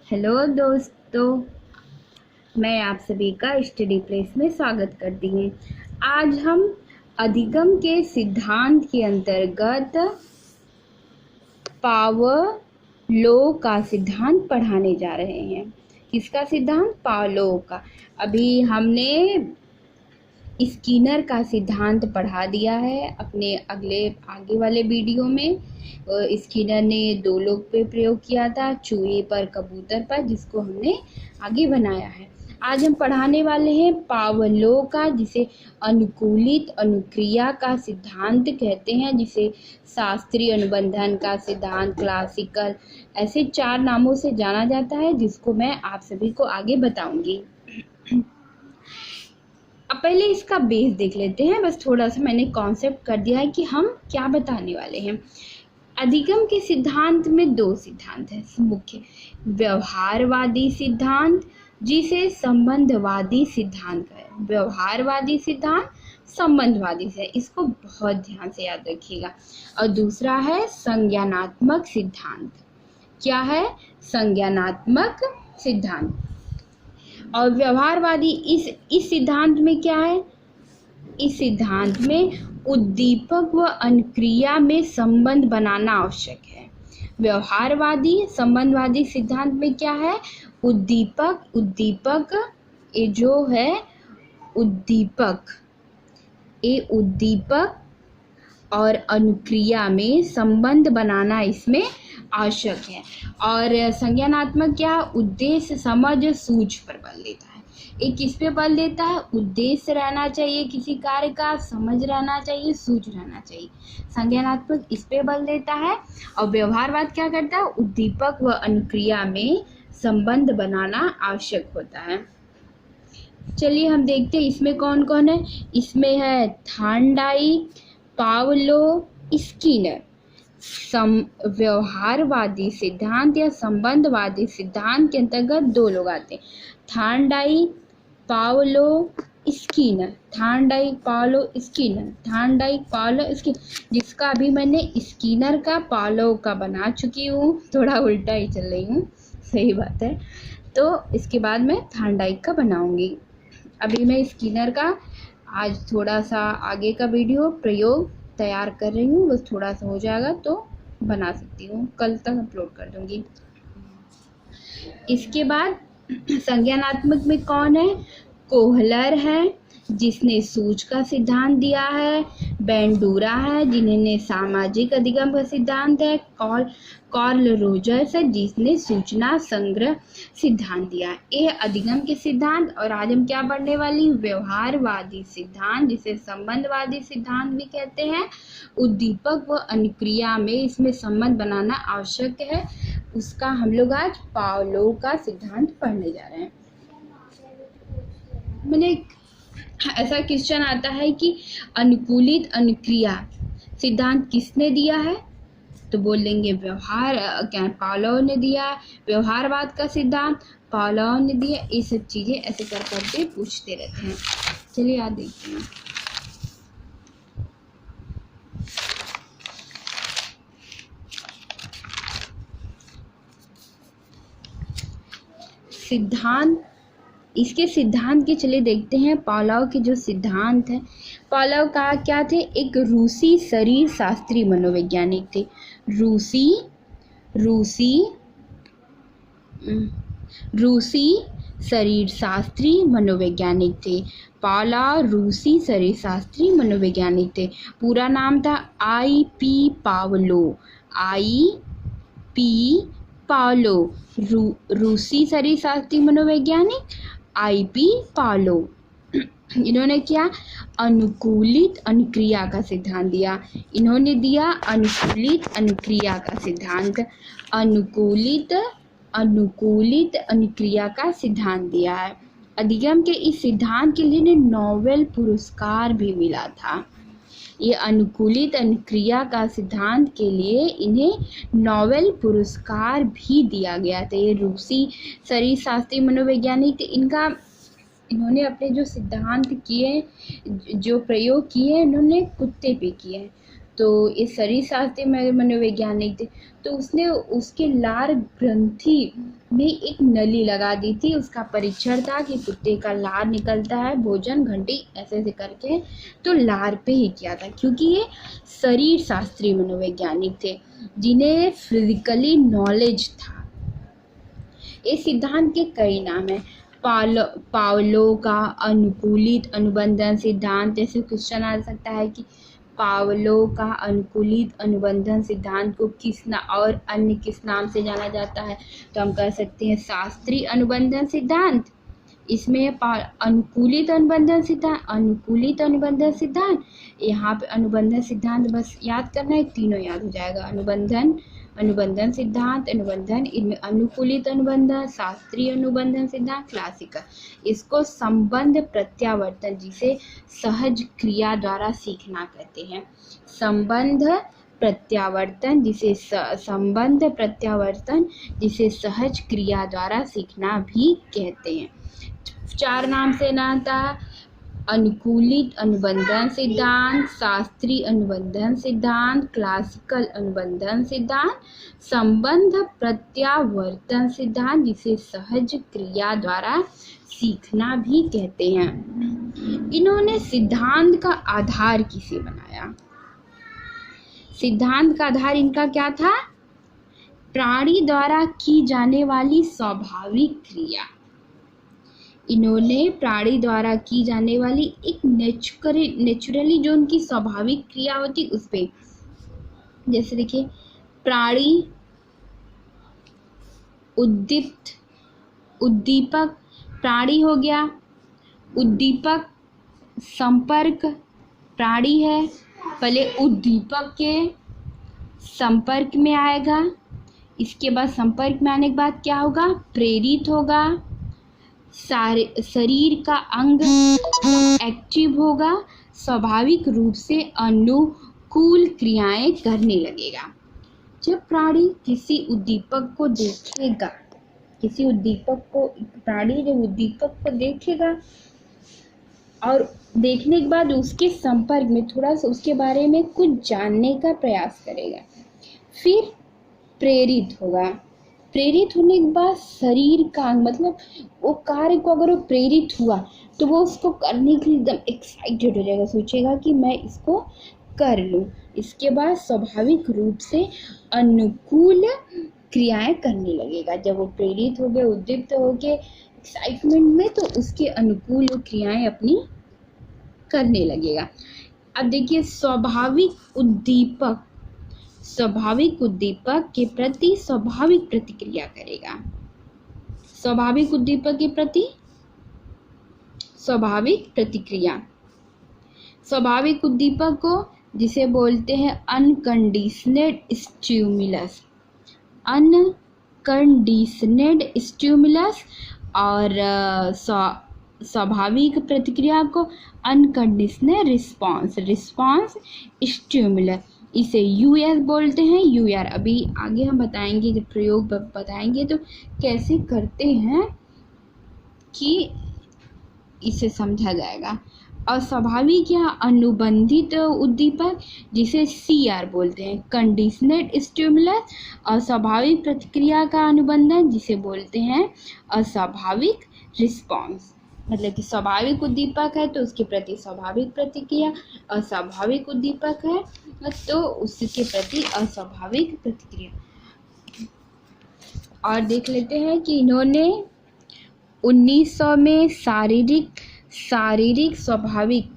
Hello दोस्तों, मैं आप सभी का स्टडी प्लेस में स्वागत करती हूँ। आज हम अधिगम के सिद्धांत के अंतर्गत पावर लॉ का सिद्धांत पढ़ाने जा रहे हैं। किसका सिद्धांत? पावर लॉ का। अभी हमने स्किनर का सिद्धांत पढ़ा दिया है अपने आगे वाले वीडियो में। स्किनर ने दो लोग पे प्रयोग किया था, चूहे पर, कबूतर पर, जिसको हमने आगे बनाया है। आज हम पढ़ाने वाले हैं पावर लॉ का, जिसे अनुकूलित अनुक्रिया का सिद्धांत कहते हैं, जिसे शास्त्रीय अनुबंधन का सिद्धांत, क्लासिकल, ऐसे 4 नामों से जाना जाता है, जिसको मैं आप सभी को आगे बताऊंगी। अब पहले इसका बेस देख लेते हैं। बस थोड़ा सा मैंने कॉन्सेप्ट कर दिया है कि हम क्या बताने वाले हैं। अधिगम के सिद्धांत में 2 सिद्धांत हैं मुख्य। व्यवहारवादी सिद्धांत, जिसे संबंधवादी सिद्धांत है। व्यवहारवादी सिद्धांत, संबंधवादी से, इसको बहुत ध्यान से याद रखिएगा। और दूसरा है संज्ञानात्मक सिद्धांत। क्या है? संज्ञानात्मक सिद्धांत। और व्यवहारवादी इस सिद्धांत में क्या है? इस सिद्धांत में उद्दीपक व अनुक्रिया में संबंध बनाना आवश्यक है। व्यवहारवादी संबंधवादी सिद्धांत में क्या है? उद्दीपक ये जो है उद्दीपक और अनुक्रिया में संबंध बनाना इसमें आवश्यक है। और संज्ञानात्मक क्या? उद्देश्य, समझ, सूझ पर बल देता है। एक किस पे बल देता है? उद्देश्य रहना चाहिए किसी कार्य का, समझ रहना चाहिए, सूझ रहना चाहिए। संज्ञानात्मक इस पे बल देता है। और व्यवहारवाद क्या करता है? उद्दीपक व अनुक्रिया में संबंध बनाना आवश्यक होता है। चलिए हम देखते हैं इसमें कौन कौन है। इसमें है थॉर्नडाइक, पावलो, स्किनर। व्यवहारवादी सिद्धांत या संबंधवादी सिद्धांत के अंतर्गत 2 लोग आते हैं, Thorndike, Pavlov, Skinner. Thorndike, Pavlov, Skinner. Thorndike, Pavlov, Skinner, जिसका अभी मैंने स्किनर का, पावलो का बना चुकी हूँ। थोड़ा उल्टा ही चल रही हूँ, सही बात है। तो इसके बाद मैं थॉर्नडाइक का बनाऊंगी। अभी मैं स्किनर का आज थोड़ा सा आगे का वीडियो प्रयोग तैयार कर रही हूँ। बस थोड़ा सा हो जाएगा तो बना सकती हूँ, कल तक अपलोड कर दूंगी। इसके बाद संज्ञानात्मक में कौन है? कोहलर है, जिसने सूझ का सिद्धांत दिया है। बेंडूरा है, जिन्होंने सामाजिक अधिगम का सिद्धांत है। कार्ल रोजर्स है, जिसने सूचना संग्रह सिद्धांत दिया है। ये अधिगम के सिद्धांत। और आज हम क्या पढ़ने वाली? व्यवहारवादी सिद्धांत, जिसे संबंधवादी सिद्धांत भी कहते हैं। उद्दीपक व अनुक्रिया में इसमें संबंध बनाना आवश्यक है, उसका हम लोग आज पावलो का सिद्धांत पढ़ने जा रहे हैं। मैंने ऐसा क्वेश्चन आता है कि अनुकूलित अनुक्रिया सिद्धांत किसने दिया है? तो बोल देंगे पावलो ने दिया। व्यवहारवाद का सिद्धांत पावलो ने दिया। ये सब चीजें ऐसे कर करके पूछते रहते हैं। चलिए याद देखते हैं। सिद्धांत, इसके सिद्धांत के चलिए देखते हैं। पावलोव के जो सिद्धांत है, पावलोव का क्या थे? एक रूसी शरीर शास्त्री मनोवैज्ञानिक थे। रूसी शरीर शास्त्री मनोवैज्ञानिक थे। पावलोव रूसी शरीर शास्त्री मनोवैज्ञानिक थे। पूरा नाम था I.P. पावलो। I.P. पावलो, रूसी शरीर शास्त्री मनोवैज्ञानिक I.P. पावलो। इन्होंने क्या? अनुकूलित अनुक्रिया का सिद्धांत दिया। इन्होंने दिया अनुकूलित अनुक्रिया का सिद्धांत। अनुकूलित अनुक्रिया का सिद्धांत दिया है। अधिगम के इस सिद्धांत के लिए इन्हें नोबेल पुरस्कार भी मिला था। ये अनुकूलित अनुक्रिया का सिद्धांत के लिए इन्हें नोबेल पुरस्कार भी दिया गया था। ये रूसी शरीर शास्त्री मनोवैज्ञानिक थे। इन्होंने अपने जो सिद्धांत किए, जो प्रयोग किए, इन्होंने कुत्ते पे किए। तो ये शरीर शास्त्री मनोवैज्ञानिक थे। तो उसने उसके लार ग्रंथि में एक नली लगा दी थी। उसका परीक्षण था कि कुत्ते का लार निकलता है, भोजन घंटी ऐसे ऐसे करके, तो लार पे ही किया था, क्योंकि ये शरीर शास्त्री मनोवैज्ञानिक थे जिन्हें फिजिकली नॉलेज था। इस सिद्धांत के कई नाम हैं। पावलो का अनुकूलित अनुबंधन सिद्धांत, जैसे क्वेश्चन आ सकता है कि पावलो का अनुकूलित अनुबंधन सिद्धांत को और अन्य किस नाम से जाना जाता है, तो हम कह सकते हैं शास्त्रीय अनुबंधन सिद्धांत। इसमें अनुकूलित अनुबंधन सिद्धांत, यहाँ पे अनुबंधन सिद्धांत बस याद करना है, तीनों याद हो जाएगा। अनुबंधन सिद्धांत, इनमें अनुकूलित अनुबंधन, शास्त्रीय अनुबंधन सिद्धांत, क्लासिकल। इसको संबंध प्रत्यावर्तन, जिसे सहज क्रिया द्वारा सीखना कहते हैं। संबंध प्रत्यावर्तन जिसे सहज क्रिया द्वारा सीखना भी कहते हैं। 4 नाम से ना था: अनुकूलित अनुबंधन सिद्धांत, शास्त्रीय अनुबंधन सिद्धांत, क्लासिकल अनुबंधन सिद्धांत, संबंध प्रत्यावर्तन सिद्धांत, जिसे सहज क्रिया द्वारा सीखना भी कहते हैं। इन्होंने सिद्धांत का आधार किसे बनाया? सिद्धांत का आधार इनका क्या था? प्राणी द्वारा की जाने वाली स्वाभाविक क्रिया। इन्होंने प्राणी द्वारा की जाने वाली एक नेचुरली जो उनकी स्वाभाविक क्रिया होती उस पे, जैसे देखिए, प्राणी उद्दीपक, प्राणी हो गया, उद्दीपक संपर्क, प्राणी है, पहले उद्दीपक के संपर्क में आएगा, इसके बाद संपर्क में आने के बाद क्या होगा? प्रेरित होगा, शरीर का अंग एक्टिव होगा, स्वाभाविक रूप से अनुकूल क्रियाएं करने लगेगा। जब प्राणी किसी उद्दीपक को देखेगा, प्राणी जब उद्दीपक को देखेगा और देखने के बाद उसके संपर्क में थोड़ा सा उसके बारे में कुछ जानने का प्रयास करेगा, फिर प्रेरित होगा। प्रेरित होने के बाद शरीर का, मतलब वो कार्य को अगर वो प्रेरित हुआ तो वो उसको करने के लिए एकदम एक्साइटेड हो जाएगा, सोचेगा कि मैं इसको कर लूँ। इसके बाद स्वाभाविक रूप से अनुकूल क्रियाएं करने लगेगा। जब वो प्रेरित हो गए, उद्दीप्त हो गए एक्साइटमेंट में, तो उसके अनुकूल क्रियाएं अपनी करने लगेगा। अब देखिए, स्वाभाविक उद्दीपक के प्रति स्वाभाविक प्रतिक्रिया करेगा। स्वाभाविक उद्दीपक के प्रति स्वाभाविक प्रतिक्रिया। स्वाभाविक उद्दीपक को जिसे बोलते हैं अनकंडीशनड स्टिमुलस, और स्वाभाविक प्रतिक्रिया को अनकंडीशनल रिस्पॉन्स स्टिमुलस, इसे यूएस बोलते हैं। यूआर अभी आगे हम बताएंगे, जब प्रयोग बताएंगे तो कैसे करते हैं कि इसे समझा जाएगा। और स्वाभाविक या अनुबंधित उद्दीपक जिसे सीआर बोलते हैं, कंडीशनड स्टिमुलस, और स्वाभाविक प्रतिक्रिया का अनुबंधन जिसे बोलते हैं अस्वाभाविक रिस्पॉन्स। मतलब कि स्वाभाविक उद्दीपक है तो उसके प्रति स्वाभाविक प्रतिक्रिया, अस्वाभाविक उद्दीपक है तो उसके प्रति अस्वाभाविक प्रतिक्रिया। और देख लेते हैं कि इन्होंने 1900 में शारीरिक स्वाभाविक